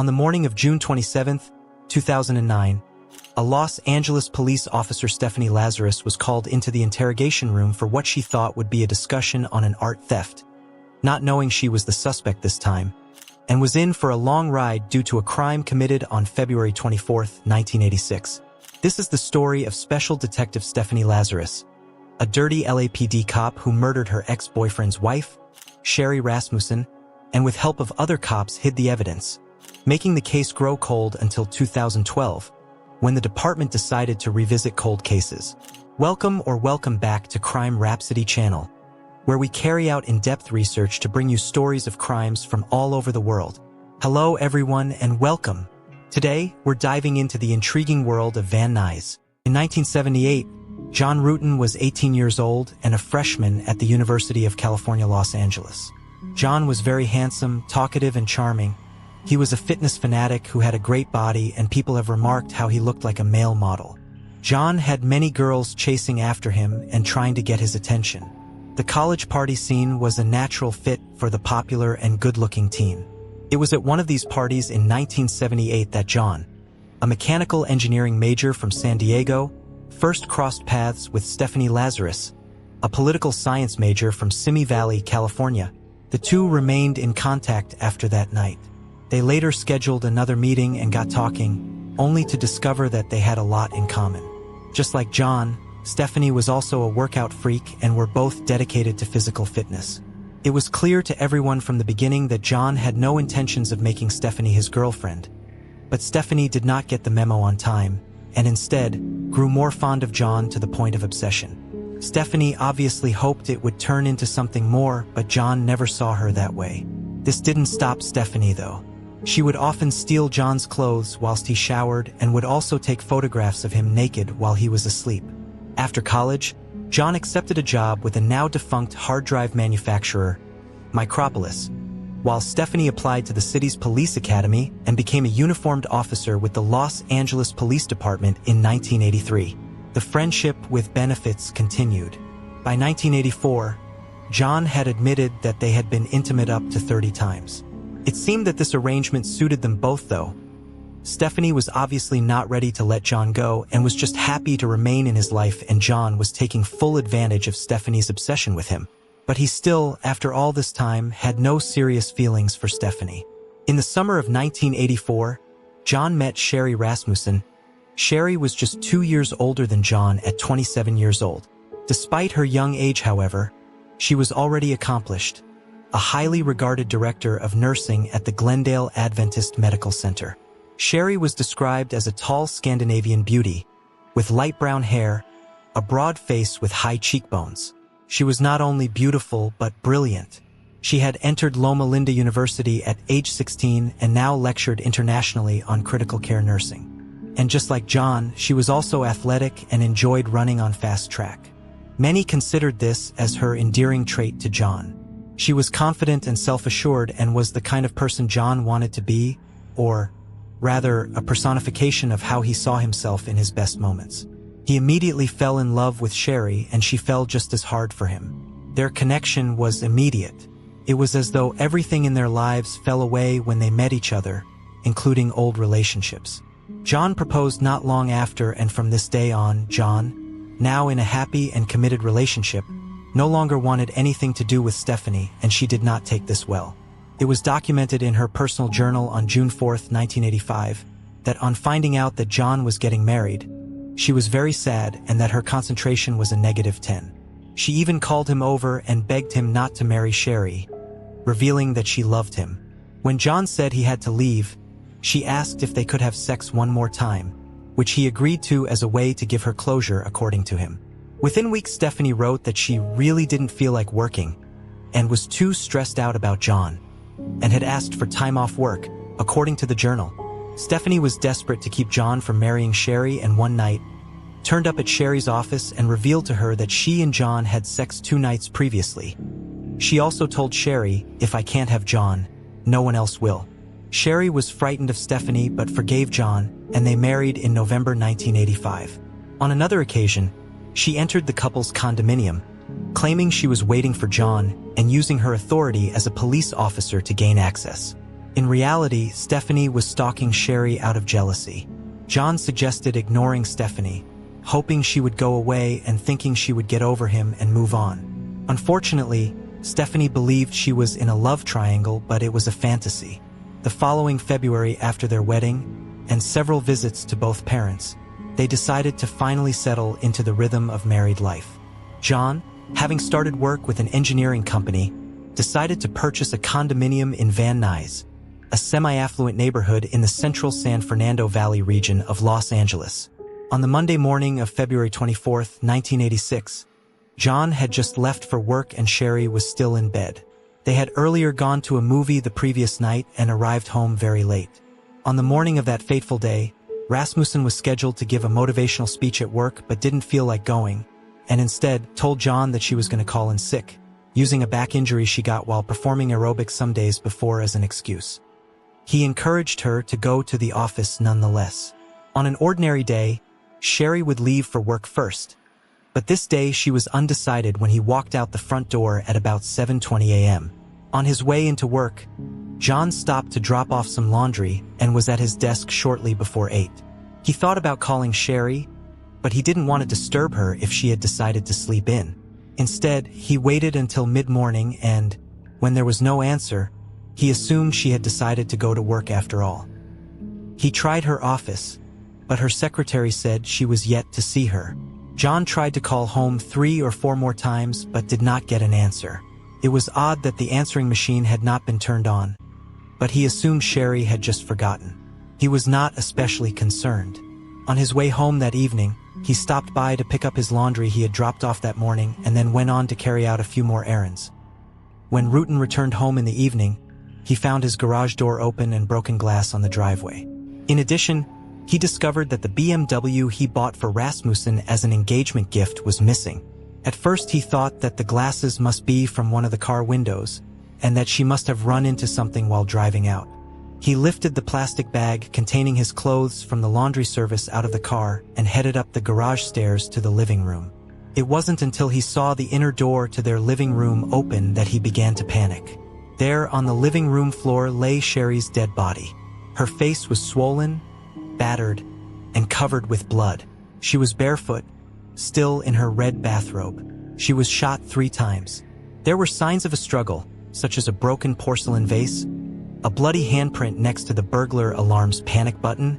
On the morning of June 27, 2009, a Los Angeles police officer, Stephanie Lazarus, was called into the interrogation room for what she thought would be a discussion on an art theft, not knowing she was the suspect this time, and was in for a long ride due to a crime committed on February 24, 1986. This is the story of Special Detective Stephanie Lazarus, a dirty LAPD cop who murdered her ex-boyfriend's wife, Sherri Rasmussen, and with help of other cops hid the evidence, making the case grow cold until 2012, when the department decided to revisit cold cases. Welcome back to Crime Rhapsody channel, where we carry out in-depth research to bring you stories of crimes from all over the world. Hello everyone and welcome. Today, we're diving into the intriguing world of Van Nuys. In 1978, John Ruetten was 18 years old and a freshman at the University of California, Los Angeles. John was very handsome, talkative, and charming. He was a fitness fanatic who had a great body, and people have remarked how he looked like a male model. John had many girls chasing after him and trying to get his attention. The college party scene was a natural fit for the popular and good-looking teen. It was at one of these parties in 1978 that John, a mechanical engineering major from San Diego, first crossed paths with Stephanie Lazarus, a political science major from Simi Valley, California. The two remained in contact after that night. They later scheduled another meeting and got talking, only to discover that they had a lot in common. Just like John, Stephanie was also a workout freak and were both dedicated to physical fitness. It was clear to everyone from the beginning that John had no intentions of making Stephanie his girlfriend. But Stephanie did not get the memo on time, and instead grew more fond of John to the point of obsession. Stephanie obviously hoped it would turn into something more, but John never saw her that way. This didn't stop Stephanie, though. She would often steal John's clothes whilst he showered and would also take photographs of him naked while he was asleep. After college, John accepted a job with a now-defunct hard drive manufacturer, Micropolis, while Stephanie applied to the city's police academy and became a uniformed officer with the Los Angeles Police Department in 1983. The friendship with benefits continued. By 1984, John had admitted that they had been intimate up to 30 times. It seemed that this arrangement suited them both, though. Stephanie was obviously not ready to let John go and was just happy to remain in his life, and John was taking full advantage of Stephanie's obsession with him. But he still, after all this time, had no serious feelings for Stephanie. In the summer of 1984, John met Sherri Rasmussen. Sherri was just 2 years older than John at 27 years old. Despite her young age, however, she was already accomplished, a highly regarded director of nursing at the Glendale Adventist Medical Center. Sherri was described as a tall Scandinavian beauty, with light brown hair, a broad face with high cheekbones. She was not only beautiful but brilliant. She had entered Loma Linda University at age 16 and now lectured internationally on critical care nursing. And just like John, she was also athletic and enjoyed running on fast track. Many considered this as her endearing trait to John. She was confident and self-assured and was the kind of person John wanted to be, or rather, a personification of how he saw himself in his best moments. He immediately fell in love with Sherri, and she fell just as hard for him. Their connection was immediate. It was as though everything in their lives fell away when they met each other, including old relationships. John proposed not long after, and from this day on, John, now in a happy and committed relationship, no longer wanted anything to do with Stephanie, and she did not take this well. It was documented in her personal journal on June 4, 1985, that on finding out that John was getting married, she was very sad and that her concentration was a -10. She even called him over and begged him not to marry Sherri, revealing that she loved him. When John said he had to leave, she asked if they could have sex one more time, which he agreed to as a way to give her closure, according to him. Within weeks, Stephanie wrote that she really didn't feel like working and was too stressed out about John, and had asked for time off work, according to the journal. Stephanie was desperate to keep John from marrying Sherri, and one night turned up at Sherri's office and revealed to her that she and John had sex 2 nights previously. She also told Sherri, "If I can't have John, no one else will." Sherri was frightened of Stephanie but forgave John, and they married in November 1985. On another occasion, she entered the couple's condominium, claiming she was waiting for John and using her authority as a police officer to gain access. In reality, Stephanie was stalking Sherri out of jealousy. John suggested ignoring Stephanie, hoping she would go away and thinking she would get over him and move on. Unfortunately, Stephanie believed she was in a love triangle, but it was a fantasy. The following February, after their wedding and several visits to both parents, they decided to finally settle into the rhythm of married life. John, having started work with an engineering company, decided to purchase a condominium in Van Nuys, a semi-affluent neighborhood in the central San Fernando Valley region of Los Angeles. On the Monday morning of February 24, 1986, John had just left for work and Sherri was still in bed. They had earlier gone to a movie the previous night and arrived home very late. On the morning of that fateful day, Rasmussen was scheduled to give a motivational speech at work but didn't feel like going, and instead told John that she was going to call in sick, using a back injury she got while performing aerobics some days before as an excuse. He encouraged her to go to the office nonetheless. On an ordinary day, Sherri would leave for work first, but this day she was undecided when he walked out the front door at about 7:20 a.m. On his way into work, John stopped to drop off some laundry and was at his desk shortly before 8. He thought about calling Sherri, but he didn't want to disturb her if she had decided to sleep in. Instead, he waited until mid-morning and, when there was no answer, he assumed she had decided to go to work after all. He tried her office, but her secretary said she was yet to see her. John tried to call home 3 or 4 more times but did not get an answer. It was odd that the answering machine had not been turned on, but he assumed Sherri had just forgotten. He was not especially concerned. On his way home that evening, he stopped by to pick up his laundry he had dropped off that morning and then went on to carry out a few more errands. When Rutan returned home in the evening, he found his garage door open and broken glass on the driveway. In addition, he discovered that the BMW he bought for Rasmussen as an engagement gift was missing. At first he thought that the glasses must be from one of the car windows, and that she must have run into something while driving out. He lifted the plastic bag containing his clothes from the laundry service out of the car and headed up the garage stairs to the living room. It wasn't until he saw the inner door to their living room open that he began to panic. There on the living room floor lay Sherri's dead body. Her face was swollen, battered, and covered with blood. She was barefoot, still in her red bathrobe. She was shot 3 times. There were signs of a struggle, such as a broken porcelain vase, a bloody handprint next to the burglar alarm's panic button,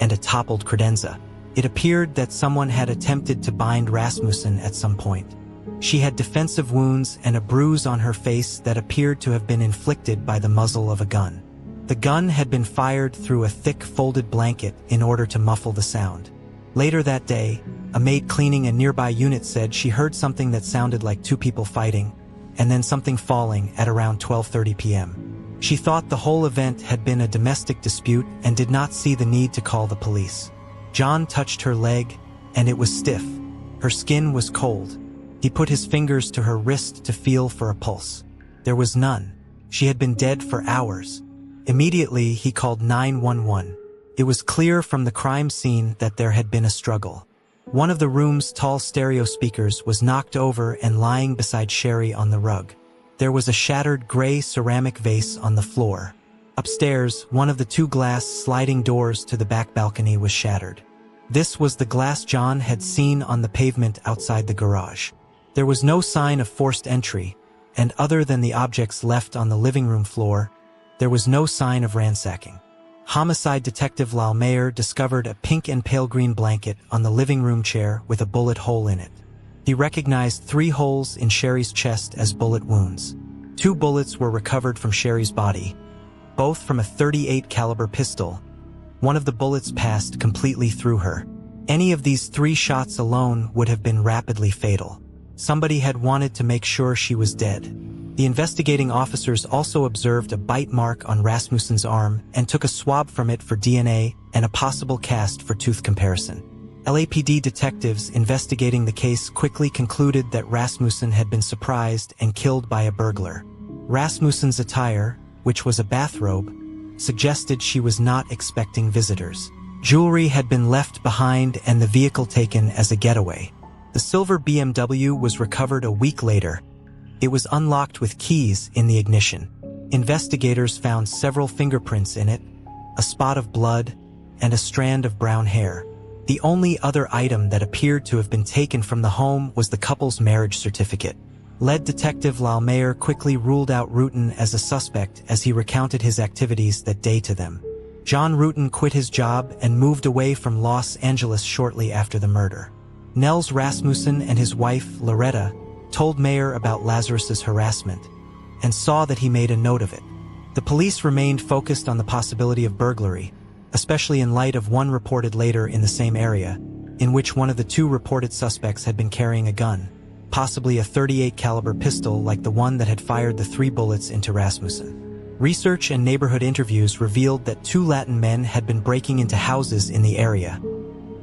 and a toppled credenza. It appeared that someone had attempted to bind Rasmussen at some point. She had defensive wounds and a bruise on her face that appeared to have been inflicted by the muzzle of a gun. The gun had been fired through a thick folded blanket in order to muffle the sound. Later that day, a maid cleaning a nearby unit said she heard something that sounded like 2 people fighting, and then something falling at around 12:30 p.m. She thought the whole event had been a domestic dispute and did not see the need to call the police. John touched her leg, and it was stiff. Her skin was cold. He put his fingers to her wrist to feel for a pulse. There was none. She had been dead for hours. Immediately, he called 911. It was clear from the crime scene that there had been a struggle. One of the room's tall stereo speakers was knocked over and lying beside Sherri on the rug. There was a shattered gray ceramic vase on the floor. Upstairs, one of the 2 glass sliding doors to the back balcony was shattered. This was the glass John had seen on the pavement outside the garage. There was no sign of forced entry, and other than the objects left on the living room floor, there was no sign of ransacking. Homicide Detective Lal Mayer discovered a pink and pale green blanket on the living room chair with a bullet hole in it. He recognized 3 holes in Sherri's chest as bullet wounds. 2 bullets were recovered from Sherri's body, both from a .38 caliber pistol. One of the bullets passed completely through her. Any of these 3 shots alone would have been rapidly fatal. Somebody had wanted to make sure she was dead. The investigating officers also observed a bite mark on Rasmussen's arm and took a swab from it for DNA and a possible cast for tooth comparison. LAPD detectives investigating the case quickly concluded that Rasmussen had been surprised and killed by a burglar. Rasmussen's attire, which was a bathrobe, suggested she was not expecting visitors. Jewelry had been left behind and the vehicle taken as a getaway. The silver BMW was recovered a week later. It was unlocked with keys in the ignition. Investigators found several fingerprints in it, a spot of blood, and a strand of brown hair. The only other item that appeared to have been taken from the home was the couple's marriage certificate. Lead Detective Lalmayer quickly ruled out Rutan as a suspect as he recounted his activities that day to them. John Rutan quit his job and moved away from Los Angeles shortly after the murder. Nuys Rasmussen and his wife, Loretta, told Mayer about Lazarus's harassment and saw that he made a note of it. The police remained focused on the possibility of burglary, especially in light of one reported later in the same area, in which one of the two reported suspects had been carrying a gun, possibly a .38 caliber pistol like the one that had fired the 3 bullets into Rasmussen. Research and neighborhood interviews revealed that 2 Latin men had been breaking into houses in the area,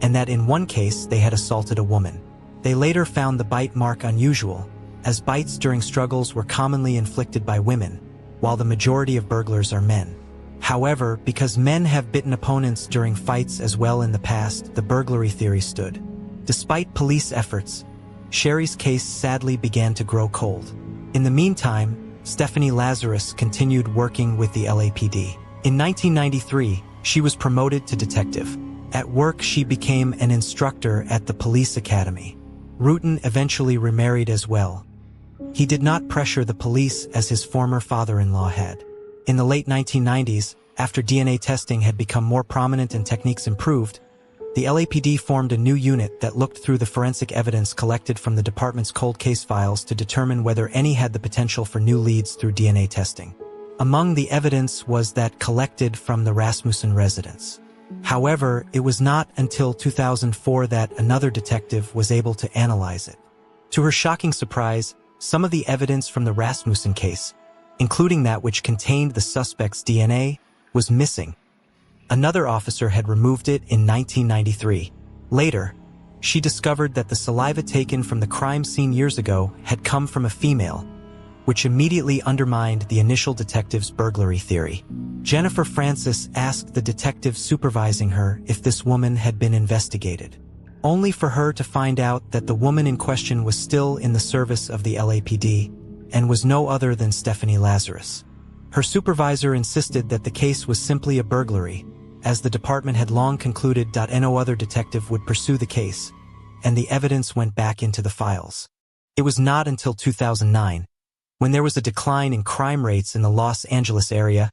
and that in one case they had assaulted a woman. They later found the bite mark unusual, as bites during struggles were commonly inflicted by women, while the majority of burglars are men. However, because men have bitten opponents during fights as well in the past, the burglary theory stood. Despite police efforts, Sherri's case sadly began to grow cold. In the meantime, Stephanie Lazarus continued working with the LAPD. In 1993, she was promoted to detective. At work, she became an instructor at the police academy. Rutan eventually remarried as well. He did not pressure the police as his former father-in-law had. In the late 1990s, after DNA testing had become more prominent and techniques improved, the LAPD formed a new unit that looked through the forensic evidence collected from the department's cold case files to determine whether any had the potential for new leads through DNA testing. Among the evidence was that collected from the Rasmussen residence. However, it was not until 2004 that another detective was able to analyze it. To her shocking surprise, some of the evidence from the Rasmussen case, including that which contained the suspect's DNA, was missing. Another officer had removed it in 1993. Later, she discovered that the saliva taken from the crime scene years ago had come from a female, which immediately undermined the initial detective's burglary theory. Jennifer Francis asked the detective supervising her if this woman had been investigated, only for her to find out that the woman in question was still in the service of the LAPD and was no other than Stephanie Lazarus. Her supervisor insisted that the case was simply a burglary, as the department had long concluded that no other detective would pursue the case, and the evidence went back into the files. It was not until 2009, when there was a decline in crime rates in the Los Angeles area,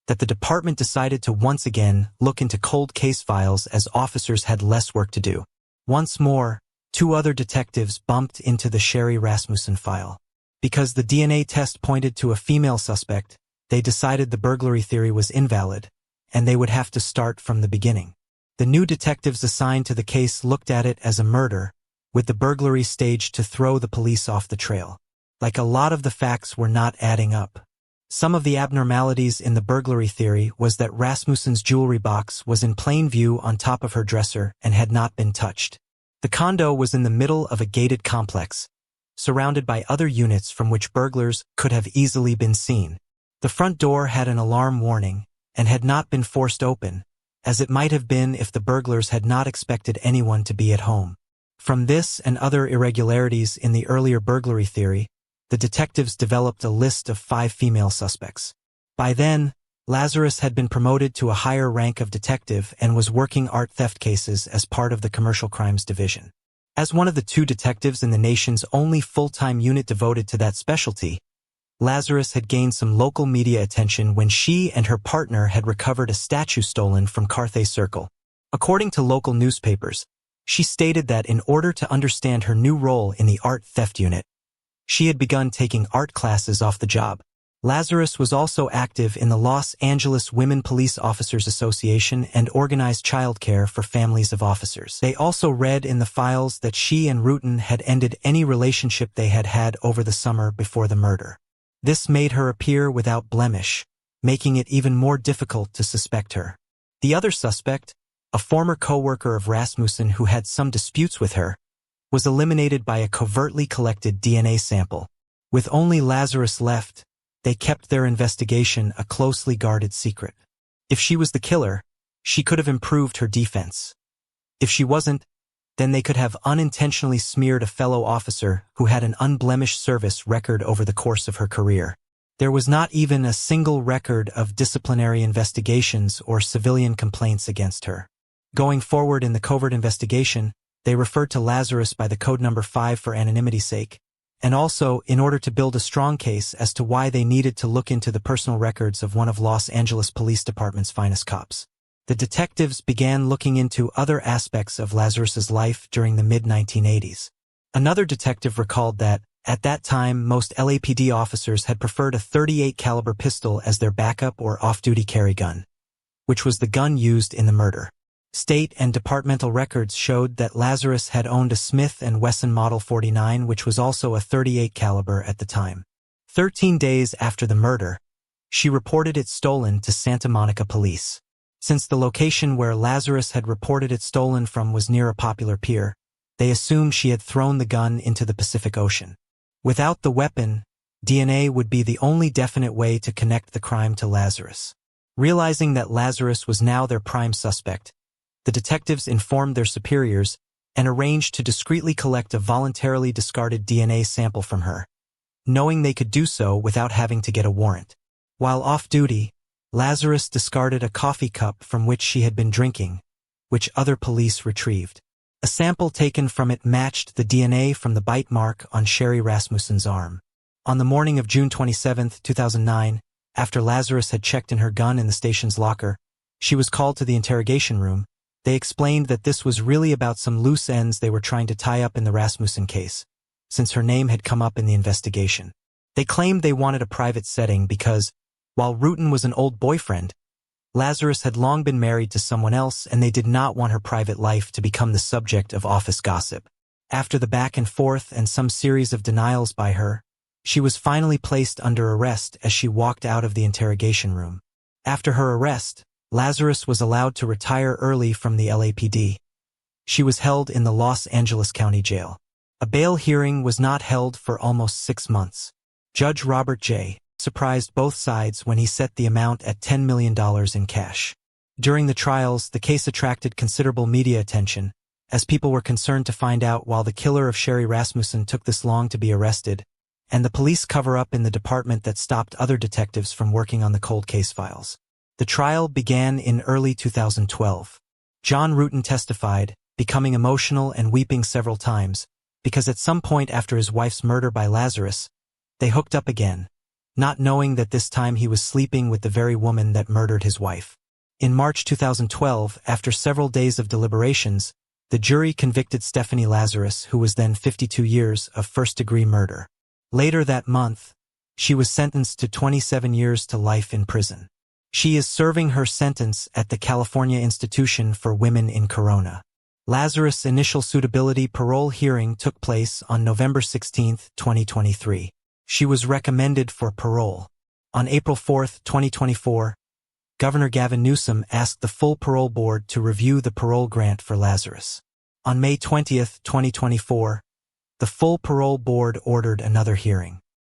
that the department decided to once again look into cold case files as officers had less work to do. Once more, 2 other detectives bumped into the Sherri Rasmussen file. Because the DNA test pointed to a female suspect, they decided the burglary theory was invalid, and they would have to start from the beginning. The new detectives assigned to the case looked at it as a murder, with the burglary staged to throw the police off the trail. Like a lot of the facts were not adding up. Some of the abnormalities in the burglary theory was that Rasmussen's jewelry box was in plain view on top of her dresser and had not been touched. The condo was in the middle of a gated complex, surrounded by other units from which burglars could have easily been seen. The front door had an alarm warning and had not been forced open, as it might have been if the burglars had not expected anyone to be at home. From this and other irregularities in the earlier burglary theory, the detectives developed a list of 5 female suspects. By then, Lazarus had been promoted to a higher rank of detective and was working art theft cases as part of the Commercial Crimes Division. As one of the 2 detectives in the nation's only full-time unit devoted to that specialty, Lazarus had gained some local media attention when she and her partner had recovered a statue stolen from Carthay Circle. According to local newspapers, she stated that in order to understand her new role in the art theft unit, she had begun taking art classes off the job. Lazarus was also active in the Los Angeles Women Police Officers Association and organized childcare for families of officers. They also read in the files that she and Rutan had ended any relationship they had had over the summer before the murder. This made her appear without blemish, making it even more difficult to suspect her. The other suspect, a former co-worker of Rasmussen who had some disputes with her, was eliminated by a covertly collected DNA sample. With only Lazarus left, they kept their investigation a closely guarded secret. If she was the killer, she could have improved her defense. If she wasn't, then they could have unintentionally smeared a fellow officer who had an unblemished service record over the course of her career. There was not even a single record of disciplinary investigations or civilian complaints against her. Going forward in the covert investigation, they referred to Lazarus by the code number 5 for anonymity's sake, and also in order to build a strong case as to why they needed to look into the personal records of one of Los Angeles Police Department's finest cops. The detectives began looking into other aspects of Lazarus's life during the mid-1980s. Another detective recalled that, at that time, most LAPD officers had preferred a .38 caliber pistol as their backup or off-duty carry gun, which was the gun used in the murder. State and departmental records showed that Lazarus had owned a Smith & Wesson Model 49, which was also a .38 caliber at the time. 13 days after the murder, she reported it stolen to Santa Monica police. Since the location where Lazarus had reported it stolen from was near a popular pier, they assumed she had thrown the gun into the Pacific Ocean. Without the weapon, DNA would be the only definite way to connect the crime to Lazarus. Realizing that Lazarus was now their prime suspect, the detectives informed their superiors and arranged to discreetly collect a voluntarily discarded DNA sample from her, knowing they could do so without having to get a warrant. While off-duty, Lazarus discarded a coffee cup from which she had been drinking, which other police retrieved. A sample taken from it matched the DNA from the bite mark on Sherri Rasmussen's arm. On the morning of June 27, 2009, after Lazarus had checked in her gun in the station's locker, she was called to the interrogation room. They explained that this was really about some loose ends they were trying to tie up in the Rasmussen case, since her name had come up in the investigation. They claimed they wanted a private setting because, while Rutan was an old boyfriend, Lazarus had long been married to someone else and they did not want her private life to become the subject of office gossip. After the back and forth and some series of denials by her, she was finally placed under arrest as she walked out of the interrogation room. After her arrest, Lazarus was allowed to retire early from the LAPD. She was held in the Los Angeles County Jail. A bail hearing was not held for almost 6 months. Judge Robert J. surprised both sides when he set the amount at $10 million in cash. During the trials, the case attracted considerable media attention, as people were concerned to find out why the killer of Sherri Rasmussen took this long to be arrested, and the police cover-up in the department that stopped other detectives from working on the cold case files. The trial began in early 2012. John Rutan testified, becoming emotional and weeping several times, because at some point after his wife's murder by Lazarus, they hooked up again, not knowing that this time he was sleeping with the very woman that murdered his wife. In March 2012, after several days of deliberations, the jury convicted Stephanie Lazarus, who was then 52 years, of first-degree murder. Later that month, she was sentenced to 27 years to life in prison. She is serving her sentence at the California Institution for Women in Corona. Lazarus' initial suitability parole hearing took place on November 16, 2023. She was recommended for parole. On April 4, 2024, Governor Gavin Newsom asked the full parole board to review the parole grant for Lazarus. On May 20, 2024, the full parole board ordered another hearing.